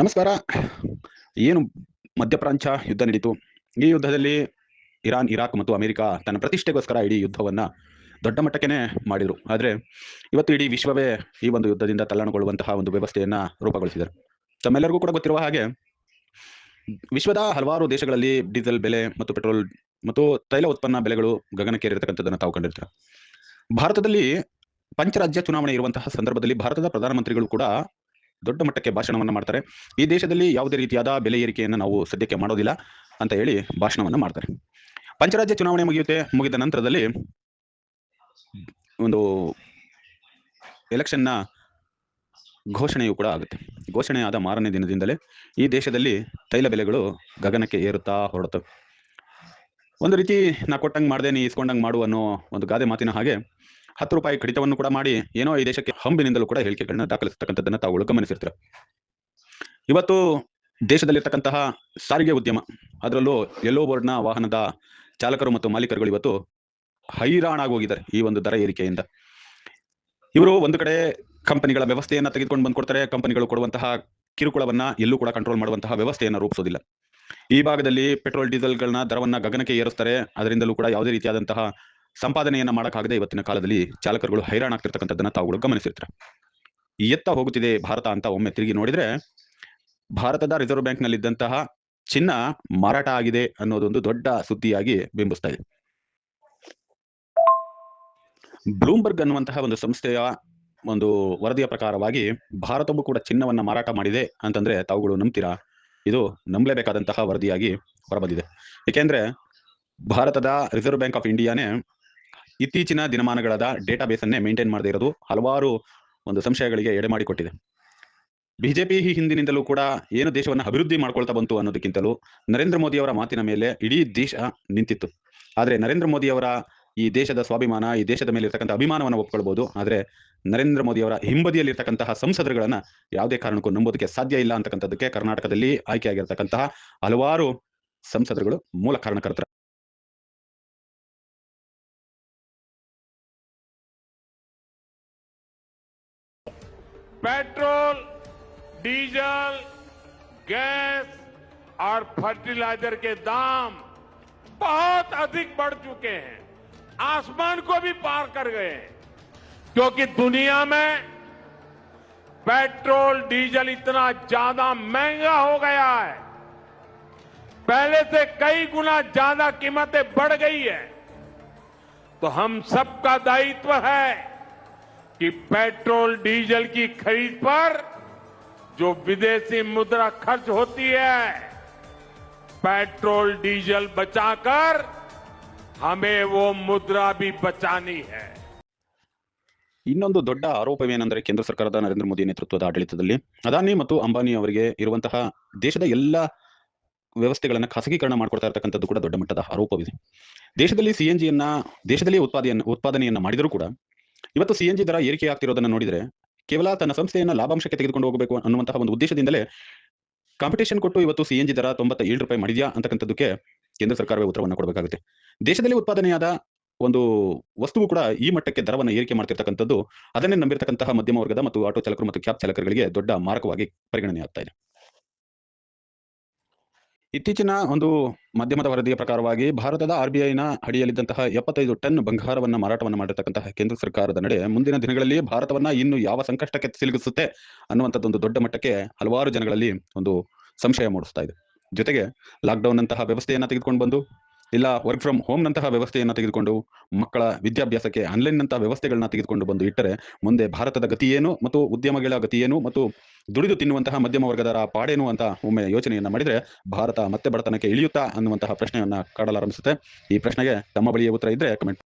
ನಮಸ್ಕಾರ. ಏನು ಮಧ್ಯಪ್ರಾಚ್ಯ ಯುದ್ಧ ನಡೀತು. ಈ ಯುದ್ಧದಲ್ಲಿ ಇರಾನ್, ಇರಾಕ್ ಮತ್ತು ಅಮೆರಿಕ ತನ್ನ ಪ್ರತಿಷ್ಠೆಗೋಸ್ಕರ ಇಡೀ ಯುದ್ಧವನ್ನ ದೊಡ್ಡ ಮಟ್ಟಕ್ಕೇನೆ ಮಾಡಿದರು. ಆದರೆ ಇವತ್ತು ಇಡೀ ವಿಶ್ವವೇ ಈ ಒಂದು ಯುದ್ಧದಿಂದ ತಲ್ಲಣಗೊಳ್ಳುವಂತಹ ಒಂದು ವ್ಯವಸ್ಥೆಯನ್ನ ರೂಪುಗೊಳಿಸಿದ್ದಾರೆ. ತಮ್ಮೆಲ್ಲರಿಗೂ ಕೂಡ ಗೊತ್ತಿರುವ ಹಾಗೆ ವಿಶ್ವದ ಹಲವಾರು ದೇಶಗಳಲ್ಲಿ ಡೀಸೆಲ್ ಬೆಲೆ ಮತ್ತು ಪೆಟ್ರೋಲ್ ಮತ್ತು ತೈಲ ಉತ್ಪನ್ನ ಬೆಲೆಗಳು ಗಗನಕ್ಕೇರಿರ್ತಕ್ಕಂಥದ್ದನ್ನು ತಾವು ಕಂಡಿರ್ತಾರೆ. ಭಾರತದಲ್ಲಿ ಪಂಚರಾಜ್ಯ ಚುನಾವಣೆ ಇರುವಂತಹ ಸಂದರ್ಭದಲ್ಲಿ ಭಾರತದ ಪ್ರಧಾನಮಂತ್ರಿಗಳು ಕೂಡ ದೊಡ್ಡ ಮಟ್ಟಕ್ಕೆ ಭಾಷಣವನ್ನು ಮಾಡ್ತಾರೆ. ಈ ದೇಶದಲ್ಲಿ ಯಾವುದೇ ರೀತಿಯಾದ ಬೆಲೆ ಏರಿಕೆಯನ್ನು ನಾವು ಸದ್ಯಕ್ಕೆ ಮಾಡೋದಿಲ್ಲ ಅಂತ ಹೇಳಿ ಭಾಷಣವನ್ನು ಮಾಡ್ತಾರೆ. ಪಂಚರಾಜ್ಯ ಚುನಾವಣೆ ಮುಗಿದ ನಂತರದಲ್ಲಿ ಒಂದು ಎಲೆಕ್ಷನ್ನ ಘೋಷಣೆಯೂ ಕೂಡ ಆಗುತ್ತೆ. ಘೋಷಣೆ ಆದ ಮಾರನೇ ದಿನದಿಂದಲೇ ಈ ದೇಶದಲ್ಲಿ ತೈಲ ಬೆಲೆಗಳು ಗಗನಕ್ಕೆ ಏರುತ್ತಾ ಹೊರಡುತ್ತವೆ. ಒಂದು ರೀತಿ ನಾ ಕೊಟ್ಟಂಗೆ ಮಾಡ್ದೆ ನೀ ಇಸ್ಕೊಂಡಂಗೆ ಮಾಡು ಅನ್ನೋ ಒಂದು ಗಾದೆ ಮಾತಿನ ಹಾಗೆ 10 ರೂಪಾಯಿ ಕಡಿತವನ್ನು ಕೂಡ ಮಾಡಿ ಏನೋ ಈ ದೇಶಕ್ಕೆ ಹಂಬಿನಿಂದಲೂ ಕೂಡ ಹೇಳಿಕೆಗಳನ್ನ ದಾಖಲಿಸತಕ್ಕಂಥದ್ದನ್ನು ತಾವುಗಳು ಗಮನಿಸಿರ್ತೀರ. ಇವತ್ತು ದೇಶದಲ್ಲಿರ್ತಕ್ಕಂತಹ ಸಾರಿಗೆ ಉದ್ಯಮ, ಅದರಲ್ಲೂ ಯೆಲ್ಲೋ ಬೋರ್ಡ್ನ ವಾಹನದ ಚಾಲಕರು ಮತ್ತು ಮಾಲೀಕರುಗಳು ಇವತ್ತು ಹೈರಾಣಾಗೋಗಿದ್ದಾರೆ ಈ ಒಂದು ದರ ಏರಿಕೆಯಿಂದ. ಇವರು ಒಂದು ಕಡೆ ಕಂಪನಿಗಳ ವ್ಯವಸ್ಥೆಯನ್ನ ತೆಗೆದುಕೊಂಡು ಬಂದ್ಕೊಡ್ತಾರೆ. ಕಂಪನಿಗಳು ಕೊಡುವಂತಹ ಕಿರುಕುಳವನ್ನ ಎಲ್ಲೂ ಕೂಡ ಕಂಟ್ರೋಲ್ ಮಾಡುವಂತಹ ವ್ಯವಸ್ಥೆಯನ್ನು ರೂಪಿಸೋದಿಲ್ಲ. ಈ ಭಾಗದಲ್ಲಿ ಪೆಟ್ರೋಲ್ ಡೀಸೆಲ್ಗಳನ್ನ ದರವನ್ನ ಗಗನಕ್ಕೆ ಏರಿಸ್ತಾರೆ. ಅದರಿಂದಲೂ ಕೂಡ ಯಾವುದೇ ರೀತಿಯಾದಂತಹ ಸಂಪಾದನೆಯನ್ನ ಮಾಡಕ್ಕಾಗದೆ ಇವತ್ತಿನ ಕಾಲದಲ್ಲಿ ಚಾಲಕರುಗಳು ಹೈರಾಣಾಗ್ತಿರ್ತಕ್ಕಂಥದ್ದನ್ನ ತಾವುಗಳು ಗಮನಿಸಿರ್ತಾರೆ. ಎತ್ತ ಹೋಗುತ್ತಿದೆ ಭಾರತ ಅಂತ ಒಮ್ಮೆ ತಿರುಗಿ ನೋಡಿದ್ರೆ ಭಾರತದ ರಿಸರ್ವ್ ಬ್ಯಾಂಕ್ ನಲ್ಲಿದ್ದಂತಹ ಚಿನ್ನ ಮಾರಾಟ ಆಗಿದೆ ಅನ್ನೋದೊಂದು ದೊಡ್ಡ ಸುದ್ದಿಯಾಗಿ ಬಿಂಬಿಸ್ತಾ ಇದೆ. ಬ್ಲೂಮ್ಬರ್ಗ್ ಅನ್ನುವಂತಹ ಒಂದು ಸಂಸ್ಥೆಯ ಒಂದು ವರದಿಯ ಪ್ರಕಾರವಾಗಿ ಭಾರತವು ಕೂಡ ಚಿನ್ನವನ್ನ ಮಾರಾಟ ಮಾಡಿದೆ ಅಂತಂದ್ರೆ ತಾವುಗಳು ನಂಬ್ತೀರಾ? ಇದು ನಂಬಲೇಬೇಕಾದಂತಹ ವರದಿಯಾಗಿ ಹೊರಬಂದಿದೆ. ಏಕೆಂದ್ರೆ ಭಾರತದ ರಿಸರ್ವ್ ಬ್ಯಾಂಕ್ ಆಫ್ ಇಂಡಿಯಾನೇ ಇತ್ತೀಚಿನ ದಿನಮಾನಗಳಾದ ಡೇಟಾಬೇಸ್ ಅನ್ನೇ ಮೇಂಟೈನ್ ಮಾಡದೇ ಇರೋದು ಹಲವಾರು ಒಂದು ಸಂಶಯಗಳಿಗೆ ಎಡೆ ಮಾಡಿಕೊಟ್ಟಿದೆ. ಬಿಜೆಪಿ ಈ ಹಿಂದಿನಿಂದಲೂ ಕೂಡ ಏನು ದೇಶವನ್ನು ಅಭಿವೃದ್ಧಿ ಮಾಡ್ಕೊಳ್ತಾ ಬಂತು ಅನ್ನೋದಕ್ಕಿಂತಲೂ ನರೇಂದ್ರ ಮೋದಿ ಅವರ ಮಾತಿನ ಮೇಲೆ ಇಡೀ ದೇಶ ನಿಂತಿತ್ತು. ಆದರೆ ನರೇಂದ್ರ ಮೋದಿ ಅವರ ಈ ದೇಶದ ಸ್ವಾಭಿಮಾನ, ಈ ದೇಶದ ಮೇಲೆ ಇರ್ತಕ್ಕಂಥ ಅಭಿಮಾನವನ್ನು ಒಪ್ಕೊಳ್ಬಹುದು. ಆದರೆ ನರೇಂದ್ರ ಮೋದಿ ಅವರ ಹಿಂಬದಿಯಲ್ಲಿರ್ತಕ್ಕಂತಹ ಸಂಸದರುಗಳನ್ನ ಯಾವುದೇ ಕಾರಣಕ್ಕೂ ನಂಬೋದಕ್ಕೆ ಸಾಧ್ಯ ಇಲ್ಲ ಅಂತಕ್ಕಂಥದ್ದಕ್ಕೆ ಕರ್ನಾಟಕದಲ್ಲಿ ಆಯ್ಕೆಯಾಗಿರ್ತಕ್ಕಂತಹ ಹಲವಾರು ಸಂಸದರುಗಳು ಮೂಲ ಕಾರಣಕರ್ತರು. पेट्रोल, डीजल, गैस और फर्टिलाइजर के दाम बहुत अधिक बढ़ चुके हैं, आसमान को भी पार कर गए हैं। क्योंकि दुनिया में पेट्रोल डीजल इतना ज्यादा महंगा हो गया है, पहले से कई गुना ज्यादा कीमतें बढ़ गई है। तो हम सबका दायित्व है कि पेट्रोल डीजल की खरीद पर जो विदेशी मुद्रा खर्च होती है, पेट्रोल डीजल बचाकर हमें वो मुद्रा भी बचानी है। ಇನ್ನೊಂದು ದೊಡ್ಡ ಆರೋಪವೇನೆಂದರೆ ಕೇಂದ್ರ ಸರ್ಕಾರದ ನರೇಂದ್ರ ಮೋದಿ ನೇತೃತ್ವದ ಆಡಳಿತದಲ್ಲಿ ಅದಾನಿ ಮತ್ತು ಅಂಬಾನಿ ಅವರಿಗೆ ಇರುವಂತಹ ದೇಶದ ಎಲ್ಲ ವ್ಯವಸ್ಥೆಗಳನ್ನ ಖಾಸಗೀಕರಣ ಮಾಡ್ಕೊಡ್ತಾ ಇರತಕ್ಕಂಥದ್ದು ಕೂಡ ದೊಡ್ಡ ಮಟ್ಟದ ಆರೋಪವಿದೆ. ದೇಶದಲ್ಲಿ ಸಿಎನ್ಜಿಯನ್ನ ದೇಶದಲ್ಲಿ ಉತ್ಪಾದನೆಯನ್ನ ಮಾಡಿದರೂ ಕೂಡ ಇವತ್ತು ಸಿಎನ್ಜಿ ದರ ಏರಿಕೆ ಆಗ್ತಿರೋದನ್ನ ನೋಡಿದ್ರೆ ಕೇವಲ ತನ್ನ ಸಂಸ್ಥೆಯನ್ನ ಲಾಭಾಂಶಕ್ಕೆ ತೆಗೆದುಕೊಂಡು ಹೋಗಬೇಕು ಅನ್ನುವಂತಹ ಒಂದು ಉದ್ದೇಶದಿಂದಲೇ ಕಾಂಪಿಟೇಷನ್ ಕೊಟ್ಟು ಇವತ್ತು ಸಿಎನ್ಜಿ ದರ 97 ರೂಪಾಯಿ ಮಾಡಿದ್ಯಾ ಅಂತಕ್ಕಂಥದ್ದಕ್ಕೆ ಕೇಂದ್ರ ಸರ್ಕಾರವೇ ಉತ್ತರವನ್ನು ಕೊಡಬೇಕಾಗುತ್ತೆ. ದೇಶದಲ್ಲಿ ಉತ್ಪಾದನೆಯಾದ ಒಂದು ವಸ್ತುವು ಕೂಡ ಈ ಮಟ್ಟಕ್ಕೆ ದರವನ್ನು ಏರಿಕೆ ಮಾಡ್ತಿರ್ತಕ್ಕಂಥದ್ದು ಅದನ್ನೇ ನಂಬಿರ್ತಕ್ಕಂತಹ ಮಧ್ಯಮ ವರ್ಗದ ಮತ್ತು ಆಟೋ ಚಾಲಕರು ಮತ್ತು ಕ್ಯಾಬ್ ಚಾಲಕರುಗಳಿಗೆ ದೊಡ್ಡ ಮಾರಕವಾಗಿ ಪರಿಗಣನೆ ಆಗ್ತಾ ಇದೆ. ಇತ್ತೀಚಿನ ಒಂದು ಮಾಧ್ಯಮದ ವರದಿಯ ಪ್ರಕಾರವಾಗಿ ಭಾರತದ RBIನ ಅಡಿಯಲ್ಲಿದ್ದಂತಹ 75 ಟನ್ ಬಂಗಾರವನ್ನ ಮಾರಾಟವನ್ನು ಮಾಡಿರ್ತಕ್ಕಂತಹ ಕೇಂದ್ರ ಸರ್ಕಾರದ ನಡೆ ಮುಂದಿನ ದಿನಗಳಲ್ಲಿ ಭಾರತವನ್ನ ಇನ್ನು ಯಾವ ಸಂಕಷ್ಟಕ್ಕೆ ಸಿಲುಕಿಸುತ್ತೆ ಅನ್ನುವಂಥದ್ದೊಂದು ದೊಡ್ಡ ಮಟ್ಟಕ್ಕೆ ಹಲವಾರು ಜನಗಳಲ್ಲಿ ಒಂದು ಸಂಶಯ ಮೂಡಿಸ್ತಾ ಇದೆ. ಜೊತೆಗೆ ಲಾಕ್ಡೌನ್ ನಂತಹ ವ್ಯವಸ್ಥೆಯನ್ನ ತೆಗೆದುಕೊಂಡು ಬಂದು ಇಲ್ಲ ವರ್ಕ್ ಫ್ರಮ್ ಹೋಮ್ ನಂತಹ ವ್ಯವಸ್ಥೆಯನ್ನ ತೆಗೆದುಕೊಂಡು ಮಕ್ಕಳ ವಿದ್ಯಾಭ್ಯಾಸಕ್ಕೆ ಆನ್ಲೈನ್ ನಂತಹ ವ್ಯವಸ್ಥೆಗಳನ್ನ ತೆಗೆದುಕೊಂಡು ಬಂದು ಇಟ್ಟರೆ ಮುಂದೆ ಭಾರತದ ಗತಿ ಏನು ಮತ್ತು ಉದ್ಯಮಗಳ ಗತಿ ಏನು ಮತ್ತು ದುಡಿದು ತಿನ್ನುವಂತಹ ಮಧ್ಯಮ ವರ್ಗದರ ಪಾಡೇನು ಅಂತ ಒಮ್ಮೆ ಯೋಚನೆಯನ್ನ ಮಾಡಿದ್ರೆ ಭಾರತ ಮತ್ತೆ ಬಡತನಕ್ಕೆ ಇಳಿಯುತ್ತಾ ಅನ್ನುವಂತಹ ಪ್ರಶ್ನೆಯನ್ನ ಕಾಡಲಾರಂಭಿಸುತ್ತೆ. ಈ ಪ್ರಶ್ನೆಗೆ ತಮ್ಮ ಬಳಿಯೇ ಉತ್ತರ ಇದ್ರೆ ಕಮೆಂಟ್